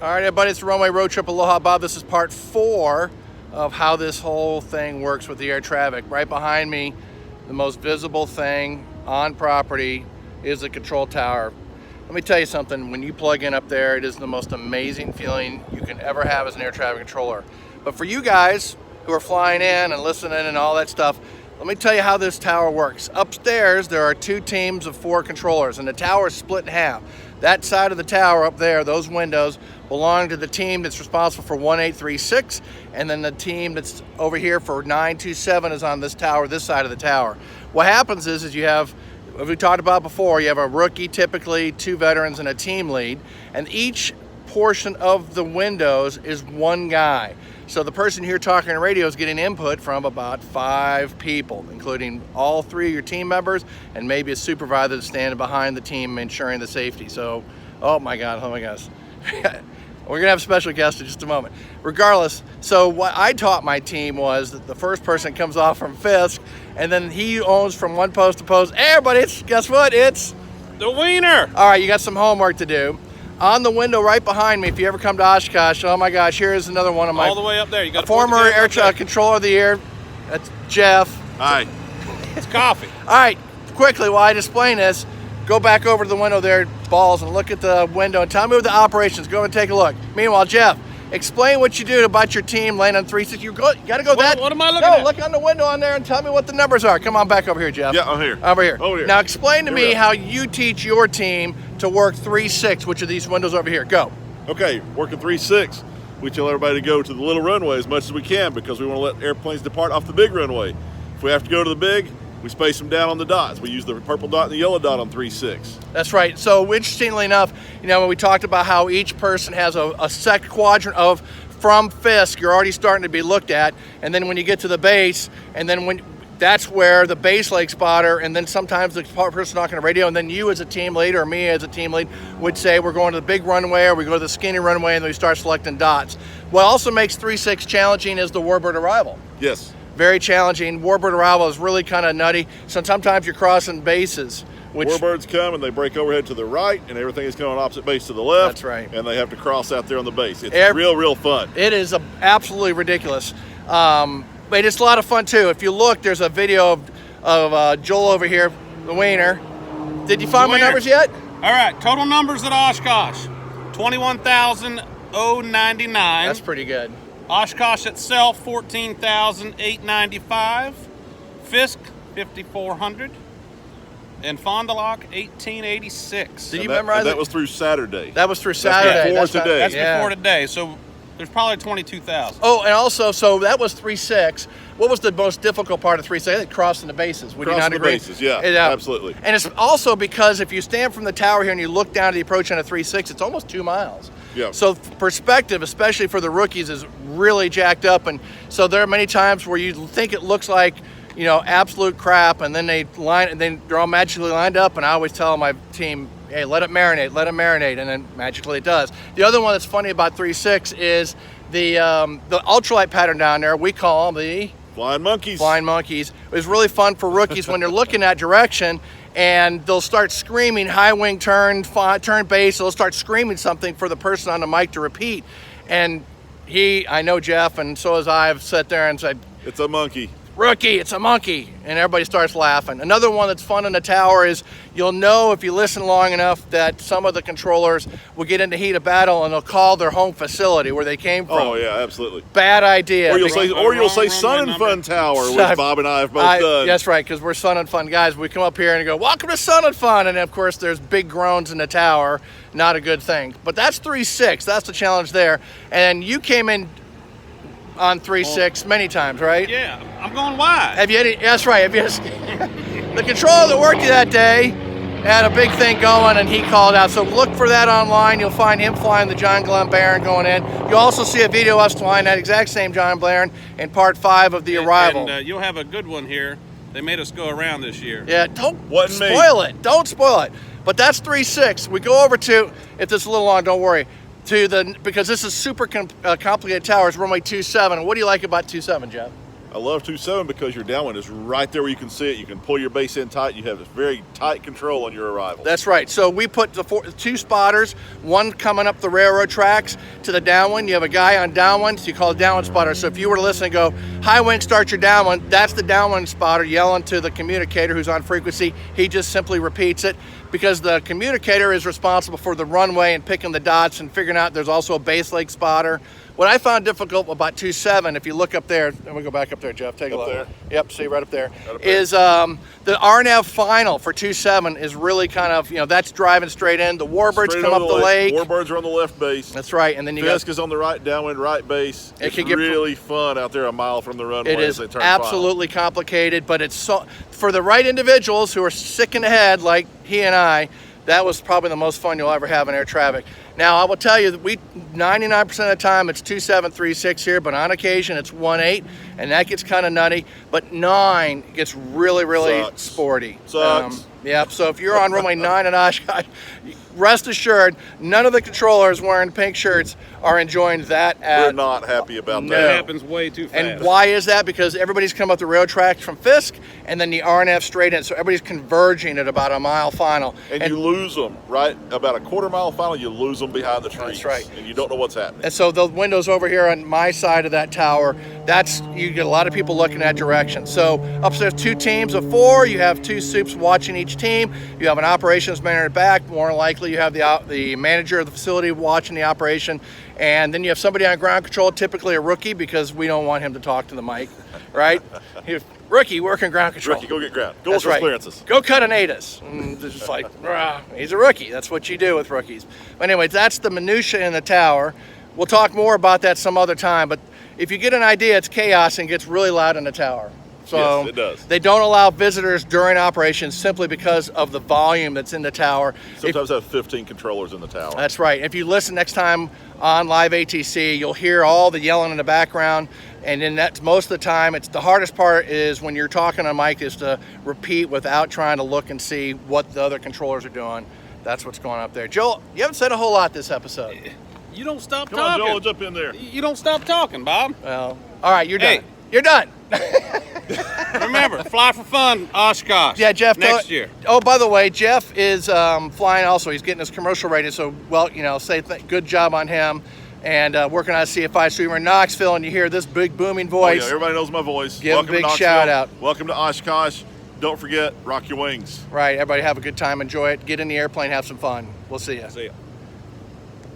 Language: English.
All right, everybody, it's the Runway Roadtrip. Aloha, Bob. This is part 4 of how this whole thing works with the air traffic. Right behind me, the most visible thing on property is the control tower. Let me tell you something. When you plug in up there, it is the most amazing feeling you can ever have as an air traffic controller. But for you guys who are flying in and listening and all that stuff, let me tell you how this tower works. Upstairs, there are 2 teams of 4 controllers, and the tower is split in half. That side of the tower up there, those windows, belong to the team that's responsible for 1836, and then the team that's over here for 927 is on this tower, this side of the tower. What happens is you have, as we talked about before, you have a rookie, typically 2 veterans and a team lead, and each portion of the windows is 1 guy. So the person here talking on radio is getting input from about 5 people, including all 3 of your team members and maybe a supervisor that's standing behind the team ensuring the safety. So, oh my gosh. We're gonna have a special guest in just a moment. Regardless, so what I taught my team was that the first person comes off from Fisk, and then he owns from one post to post. Hey everybody, guess what? It's the wiener. All right, you got some homework to do. On the window right behind me, if you ever come to Oshkosh, oh my gosh, here's another one of my... All the way up there. You got former air controller of the year. That's Jeff. Hi. It's coffee. All right, quickly, while I explain this, go back over to the window there, balls, and look at the window and tell me what the operations. Go and take a look. Meanwhile, Jeff, explain what you do about your team laying on 360. You got to go that... What am I looking at? Look on the window on there and tell me what the numbers are. Come on back over here, Jeff. Yeah, I'm here. Over here. Over here. Now explain to me how you teach your team to work 3-6, which are these windows over here. Go. Okay, working 3-6. We tell everybody to go to the little runway as much as we can because we want to let airplanes depart off the big runway. If we have to go to the big, we space them down on the dots. We use the purple dot and the yellow dot on 3-6. That's right. So interestingly enough, when we talked about how each person has a second quadrant of from Fisk, you're already starting to be looked at, and then when you get to the base, and then that's where the base leg spotter, and then sometimes the person talking to radio, and then you as a team lead or me as a team lead would say we're going to the big runway or we go to the skinny runway, and then we start selecting dots. What also makes 3-6 challenging is the warbird arrival. Yes. Very challenging. Warbird arrival is really kind of nutty. So sometimes you're crossing bases. Warbirds come and they break overhead to the right, and everything is coming opposite base to the left. That's right. And they have to cross out there on the base. It's real fun. It is absolutely ridiculous. But it's a lot of fun too. If you look, there's a video of Joel over here, the wiener. Did you find my numbers yet? All right, total numbers at Oshkosh, 21,099. That's pretty good. Oshkosh itself, 14,895. Fisk, 5,400. And Fond du Lac, 1886. Did you memorize that? That was through Saturday. That was through Saturday. That's before today. That's before today. So there's probably 22,000. Oh, and also, so that was 3-6. What was the most difficult part of 3-6? I think crossing the bases. Would you not agree? Crossing the bases, yeah, absolutely. And it's also because if you stand from the tower here and you look down to the approach on a 3-6, it's almost 2 miles. Yeah. So perspective, especially for the rookies, is really jacked up. And so there are many times where you think it looks like, absolute crap, and then they're all magically lined up, and I always tell my team, hey, let it marinate, and then magically it does. The other one that's funny about 3-6 is the ultralight pattern down there. We call them the Flying monkeys. Flying monkeys. It was really fun for rookies when they're looking that direction, and they'll start screaming high wing turn base. They'll start screaming something for the person on the mic to repeat. And I know Jeff, and so as I have sat there and said, it's a monkey. Rookie, it's a monkey, and everybody starts laughing. Another one that's fun in the tower is you'll know if you listen long enough that some of the controllers will get into heat of battle and they'll call their home facility where they came from. Oh yeah, absolutely. Bad idea. Or you'll say Sun and Fun Tower, which Bob and I have both done. That's right, because we're Sun and Fun guys. We come up here and go, welcome to Sun and Fun, and of course there's big groans in the tower. Not a good thing. But that's 3-6. That's the challenge there. And you came in on 3-6 many times, right? Yeah, I'm going wide. Have you? That's right. The controller that worked you that day had a big thing going, and he called out. So look for that online. You'll find him flying the John Glenn Barron going in. You'll also see a video of us flying that exact same John Barron in part 5 of the arrival. And you'll have a good one here. They made us go around this year. Yeah, don't spoil it. Don't spoil it. But that's 3-6. We go over to, if this is a little long, don't worry. Because this is super complicated towers, runway 27. What do you like about 27, Jeff? I love 2.7 because your downwind is right there where you can see it. You can pull your base in tight. You have very tight control on your arrival. That's right. So we put the 2 spotters, one coming up the railroad tracks to the downwind. You have a guy on downwind, so you call it downwind spotter. So if you were to listen and go, high wind, start your downwind, that's the downwind spotter yelling to the communicator who's on frequency. He just simply repeats it because the communicator is responsible for the runway and picking the dots and figuring out there's also a base leg spotter. What I found difficult about 2.7, if you look up there, and we'll go back up there, Jeff, take a look. There. Yep, see right up there, Right up there. is the RNAV final for 2.7 is really kind of, that's driving straight in. The warbirds Straight come up over the lake. Warbirds are on the left base. That's right, and then you Fisk got, is on the right downwind, right base. It It's can get really fun out there a mile from the runway it as is they turn absolutely complicated, but it's so, for the right individuals who are sick in the head like he and I, that was probably the most fun you'll ever have in air traffic. Now, I will tell you that 99% of the time it's 2.736 here, but on occasion it's 1.8, and that gets kind of nutty. But 9 gets really, really Sucks. sporty. Sucks. Yep. So if you're on runway 9 in Oshkosh, rest assured, none of the controllers wearing pink shirts are enjoying that. We're not happy about No. That that. happens way too fast. And why is that? Because everybody's come up the rail tracks from Fisk, and then the RNF straight in. So everybody's converging at about a mile final. And you lose them, right? About a quarter-mile final, you lose them behind the trees. That's right. And you don't know what's happening. And so the windows over here on my side of that tower, you get a lot of people looking that direction. So upstairs, 2 teams of 4. You have 2 soups watching each team. You have an operations manager at back. More than likely, you have the manager of the facility watching the operation. And then you have somebody on ground control, typically a rookie, because we don't want him to talk to the mic, right? Rookie working ground control. Rookie, go get ground. Go That's with right. clearances. Go cut an ATIS. And it's just like, rah, he's a rookie. That's what you do with rookies. But anyways, that's the minutia in the tower. We'll talk more about that some other time. But if you get an idea, it's chaos and gets really loud in the tower. So Yes, it does. They don't allow visitors during operations simply because of the volume that's in the tower. Sometimes have 15 controllers in the tower. That's right. If you listen next time on live ATC, you'll hear all the yelling in the background, and then that's most of the time. It's the hardest part is when you're talking on mic is to repeat without trying to look and see what the other controllers are doing. That's what's going up there. Joel, you haven't said a whole lot this episode. You don't stop Come on, talking. Joel, jump in there. You don't stop talking, Bob. Well, all right, you're done. Hey. You're done. Remember, fly for fun, Oshkosh. Yeah, Jeff. Next year. Oh, by the way, Jeff is flying also. He's getting his commercial rated. So, well, say good job on him. And working on a CFI. So you're in Knoxville and you hear this big booming Oh, voice. yeah, everybody knows my voice. Give Welcome a big to Knoxville. shout out. Welcome to Oshkosh. Don't forget, rock your wings. Right. Everybody have a good time. Enjoy it. Get in the airplane. Have some fun. We'll see you. See ya.